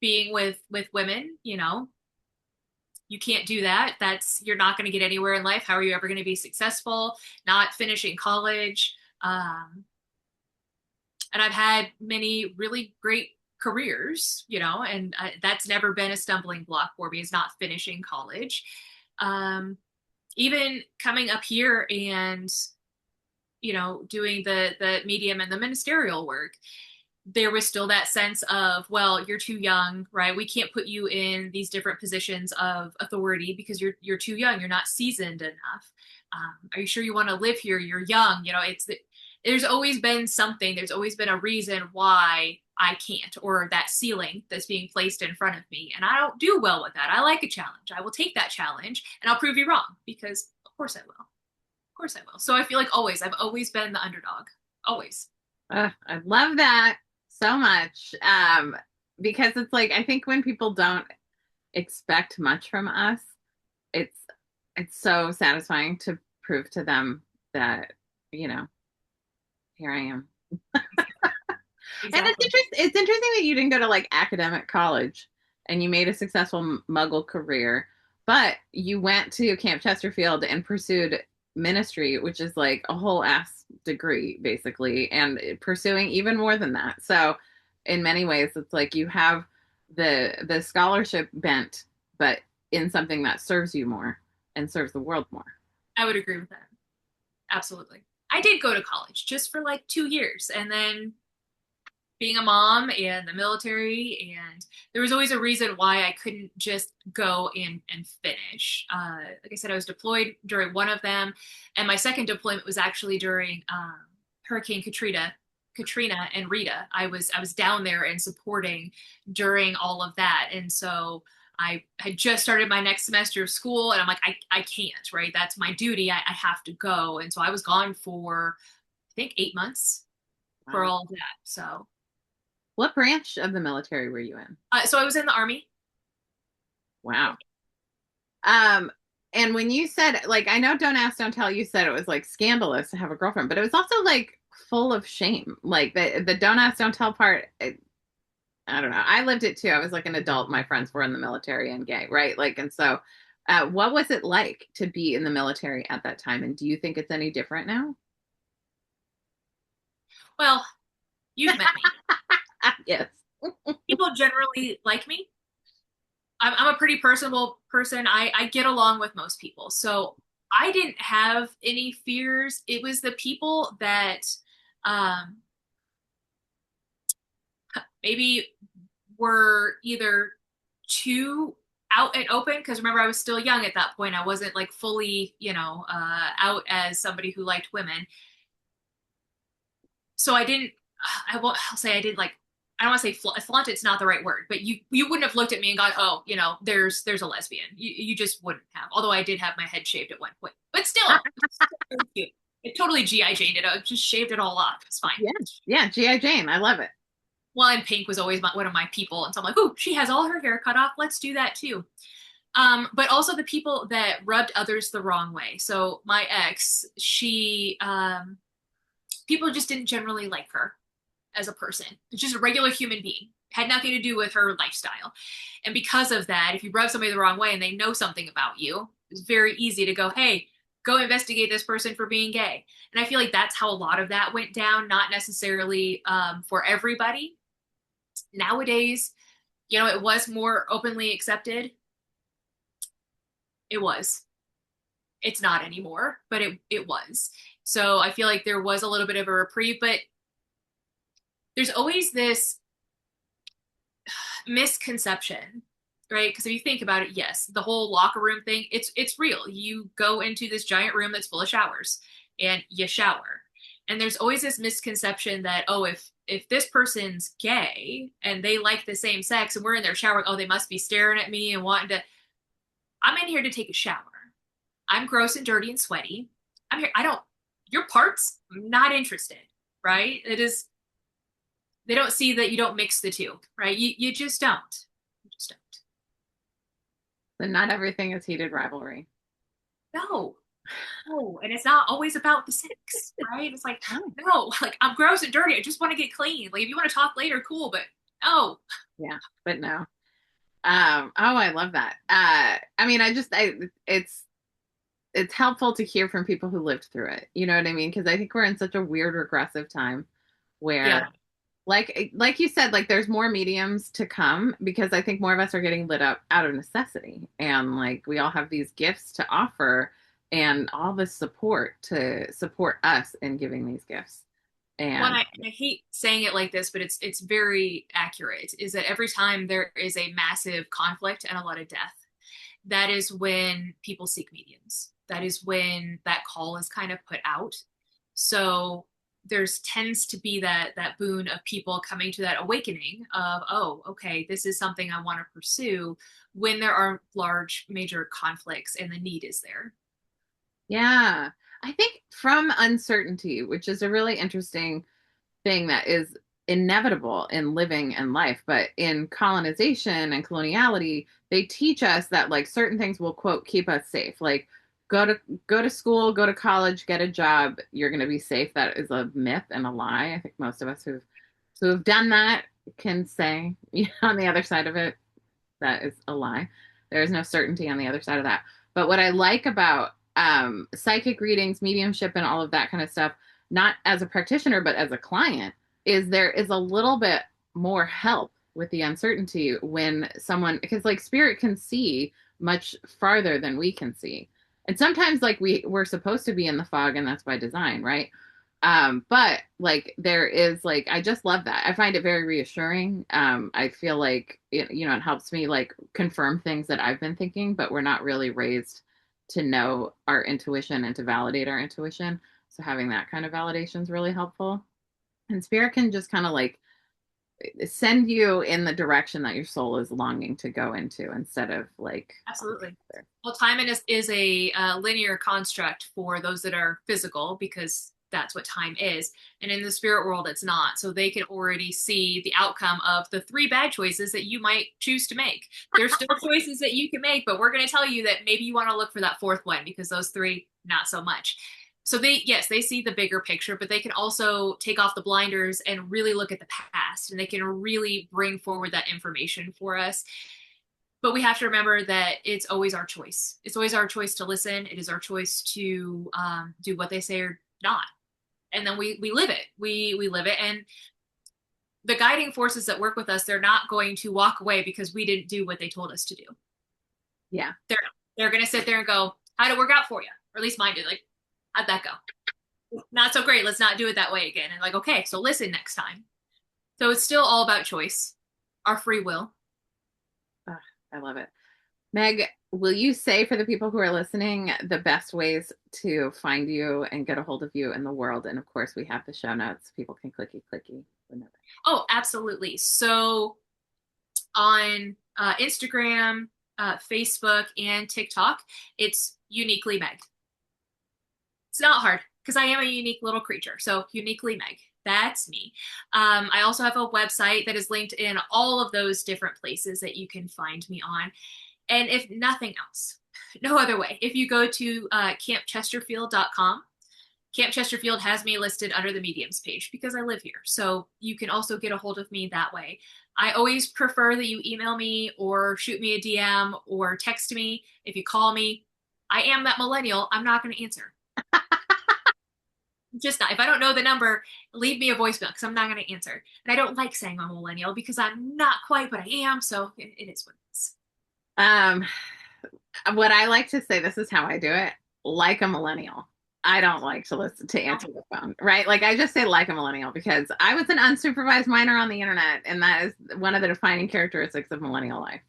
Being with women, you can't do that. You're not going to get anywhere in life. How are you ever going to be successful? Not finishing college. And I've had many really great careers, and that's never been a stumbling block for me, is not finishing college. even coming up here and, doing the medium and the ministerial work, there was still that sense of, well, you're too young, right? We can't put you in these different positions of authority because you're too young. You're not seasoned enough. Are you sure you want to live here? You're young. There's always been something. There's always been a reason why I can't, or that ceiling that's being placed in front of me. And I don't do well with that. I like a challenge. I will take that challenge and I'll prove you wrong because of course I will. Of course I will. So I feel like I've always been the underdog. Always. I love that so much. Because it's like, I think when people don't expect much from us, it's it's so satisfying to prove to them that, you know, here I am. And Exactly. it's interesting that you didn't go to like academic college and you made a successful Muggle career, but you went to Camp Chesterfield and pursued ministry, which is like a whole ass degree basically, and pursuing even more than that. So in many ways, it's like you have the scholarship bent, but in something that serves you more and serves the world more. I would agree with that. Absolutely. I did go to college just for like 2 years, and then being a mom and the military, and there was always a reason why I couldn't just go and finish. Like I said, I was deployed during one of them, and my second deployment was actually during Hurricane Katrina and Rita. I was down there and supporting during all of that, and so I had just started my next semester of school, and I'm like, I can't, right? That's my duty. I have to go, and so I was gone for I think 8 months for Wow. all of that. So What branch of the military were you in? So I was in the army. Wow. Um, and when you said, like, I know Don't Ask, Don't Tell, you said it was like scandalous to have a girlfriend, but it was also like full of shame. Like the Don't Ask, Don't Tell part, I don't know. I lived it too. I was like an adult. My friends were in the military and gay, right? Like, and so, what was it like to be in the military at that time? And do you think it's any different now? Well, you've met me. Yes. People generally like me. I'm a pretty personable person. I get along with most people. So I didn't have any fears. It was the people that um, maybe were either too out and open, because remember, I was still young at that point. I wasn't like fully, out as somebody who liked women. So I didn't, I'll say I did like, I don't want to say flaunt, it's not the right word, but you wouldn't have looked at me and gone, oh, there's a lesbian. You just wouldn't have. Although I did have my head shaved at one point, but still, it's so cute. It totally GI Jane it. I just shaved it all off. It's fine. Yeah. Yeah. G.I. Jane. I love it. Well, and Pink was always one of my people, and so I'm like, oh, she has all her hair cut off. Let's do that too. But also the people that rubbed others the wrong way. So my ex, people just didn't generally like her as a person. It's just a regular human being. Had nothing to do with her lifestyle. And because of that, if you rub somebody the wrong way and they know something about you, it's very easy to go, hey, go investigate this person for being gay. And I feel like that's how a lot of that went down, not necessarily for everybody. Nowadays, it was more openly accepted. It was. It's not anymore, but it was. So I feel like there was a little bit of a reprieve, but there's always this misconception, right? Because if you think about it, yes, the whole locker room thing, it's real. You go into this giant room that's full of showers and you shower. And there's always this misconception that, oh, if this person's gay and they like the same sex and we're in their shower, oh, they must be staring at me and wanting to. I'm in here to take a shower. I'm gross and dirty and sweaty. I'm here. Your parts, I'm not interested, right? It is, they don't see that you don't mix the two, right? You just don't. You just don't. But not everything is heated rivalry. No. No. And it's not always about the sex, right? It's like, Oh, no, like I'm gross and dirty. I just want to get clean. Like if you want to talk later, cool, but no. yeah, but no. Oh, I love that. I mean, it's helpful to hear from people who lived through it. You know what I mean? Because I think we're in such a weird regressive time Yeah. where, like you said, like there's more mediums to come because I think more of us are getting lit up out of necessity, and like we all have these gifts to offer and all the support to support us in giving these gifts. One, And I hate saying it like this, but it's very accurate, is that every time there is a massive conflict and a lot of death, that is when people seek mediums. That is when that call is kind of put out. So there's tends to be that boon of people coming to that awakening of, oh, okay, this is something I want to pursue, when there are large major conflicts and the need is there. yeah, I think from uncertainty, which is a really interesting thing that is inevitable in living and life, but in colonization and coloniality, they teach us that like certain things will quote keep us safe. Like go to go to school, go to college, get a job, you're going to be safe. That is a myth and a lie. I think most of us who've done that can say on the other side of it that is a lie. There is no certainty on the other side of that. But what I like about psychic readings, mediumship, and all of that kind of stuff, not as a practitioner, but as a client, is there is a little bit more help with the uncertainty when someone, because like spirit can see much farther than we can see. And sometimes like we're supposed to be in the fog and that's by design, right? But like there is like I just love that. I find it very reassuring. I feel like it helps me like confirm things that I've been thinking, but we're not really raised to know our intuition and to validate our intuition. So having that kind of validation is really helpful. And spirit can just kind of like send you in the direction that your soul is longing to go into instead of like Absolutely. Well, time is a linear construct for those that are physical, because that's what time is. And in the spirit world, it's not. So they can already see the outcome of the three bad choices that you might choose to make. There's still choices that you can make, but we're going to tell you that maybe you want to look for that fourth one, because those three, not so much. So yes, they see the bigger picture, but they can also take off the blinders and really look at the past, and they can really bring forward that information for us. But we have to remember that it's always our choice. It's always our choice to listen. It is our choice to do what they say or not. And then we live it. We live it. And the guiding forces that work with us, they're not going to walk away because we didn't do what they told us to do. Yeah. They're going to sit there and go, how'd it work out for you? Or at least mine did. Like, how'd that go? Not so great. Let's not do it that way again. And like, okay, so listen next time. So it's still all about choice, our free will. I love it. Meg, will you say for the people who are listening the best ways to find you and get a hold of you in the world? And of course, we have the show notes. People can clicky whenever. Oh, absolutely. So on Instagram, Facebook, and TikTok, it's uniquely Meg. It's not hard because I am a unique little creature. So uniquely Meg. That's me. I also have a website that is linked in all of those different places that you can find me on. And if nothing else, no other way, if you go to campchesterfield.com, Camp Chesterfield has me listed under the mediums page because I live here. So you can also get a hold of me that way. I always prefer that you email me or shoot me a DM or text me. If you call me, I am that millennial. I'm not going to answer. Just not. If I don't know the number, leave me a voicemail because I'm not going to answer. And I don't like saying I'm a millennial because I'm not quite, but I am. So it is what it is. What I like to say, this is how I do it, like a millennial. I don't like to listen to answer the phone, right? Like I just say like a millennial because I was an unsupervised minor on the internet, and that is one of the defining characteristics of millennial life.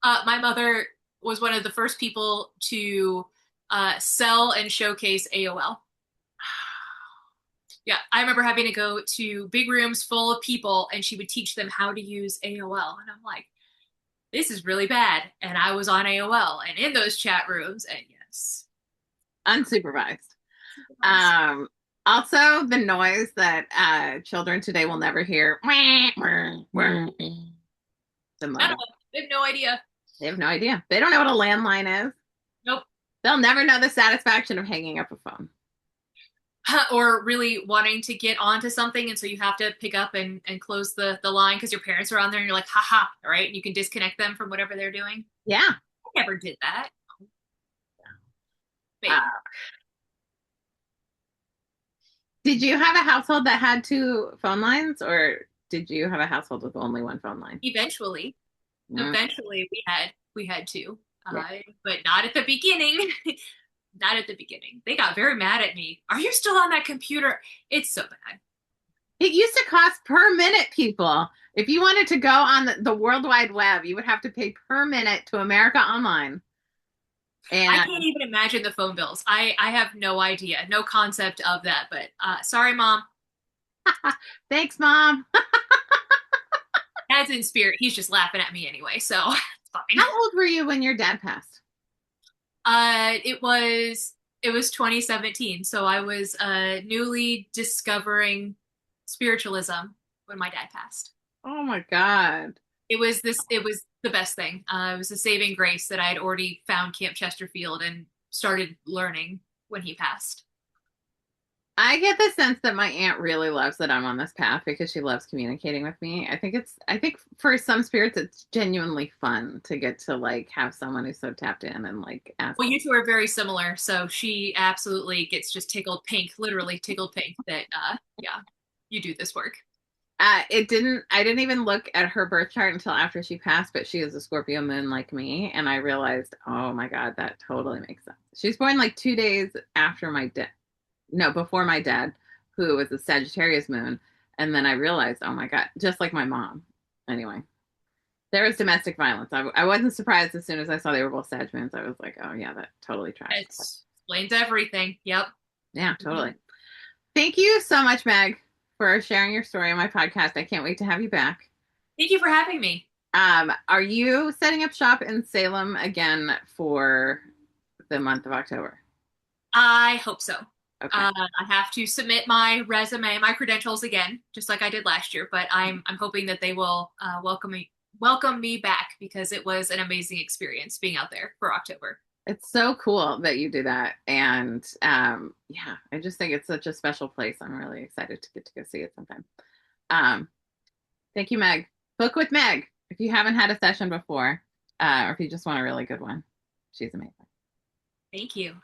My mother was one of the first people to sell and showcase AOL. Yeah, I remember having to go to big rooms full of people, and she would teach them how to use AOL. And I'm like, this is really bad. And I was on AOL and in those chat rooms, and yes. Unsupervised. Also, the noise that children today will never hear. They have no idea. They have no idea. They don't know what a landline is. Nope. They'll never know the satisfaction of hanging up a phone. Or really wanting to get onto something, and so you have to pick up and close the line because your parents are on there and you're like, haha, right? And you can disconnect them from whatever they're doing. Yeah. I never did that. Did you have a household that had two phone lines, or did you have a household with only one phone line? Eventually we had two, but not at the beginning. not at the beginning. They got very mad at me. Are you still on that computer? It's so bad. It used to cost per minute, people. If you wanted to go on the World Wide Web, you would have to pay per minute to America Online. I And can't even imagine the phone bills. I have no idea, no concept of that. But sorry, mom. thanks, Mom. Dad's in spirit. He's just laughing at me anyway, so it's fine. How old were you when your dad passed? It was 2017, so I was newly discovering spiritualism when my dad passed. Oh my God. It was the best thing. It was a saving grace that I had already found Camp Chesterfield and started learning when he passed. I get the sense that my aunt really loves that I'm on this path because she loves communicating with me. I think for some spirits it's genuinely fun to get to like have someone who's so tapped in and like ask. Well, you two are very similar, so she absolutely gets just tickled pink, literally tickled pink that yeah, you do this work. I didn't even look at her birth chart until after she passed, but she is a Scorpio moon like me. And I realized, oh my God, that totally makes sense. She's born like 2 days after my dad, no, before my dad, who was a Sagittarius moon. And then I realized, oh my God, just like my mom. Anyway, there was domestic violence. I wasn't surprised as soon as I saw they were both Sag moons. I was like, oh yeah, that totally tracks. It explains everything. Yep. Yeah, totally. Thank you so much, Meg, for sharing your story on my podcast. I can't wait to have you back. Thank you for having me. Are you setting up shop in Salem again for the month of October? I hope so. Okay. I have to submit my resume, my credentials again, just like I did last year. But I'm hoping that they will welcome me back because it was an amazing experience being out there for October. It's so cool that you do that. And yeah, I just think it's such a special place. I'm really excited to get to go see it sometime. Um, thank you, Meg. Book with Meg if you haven't had a session before, or if you just want a really good one. She's amazing. Thank you.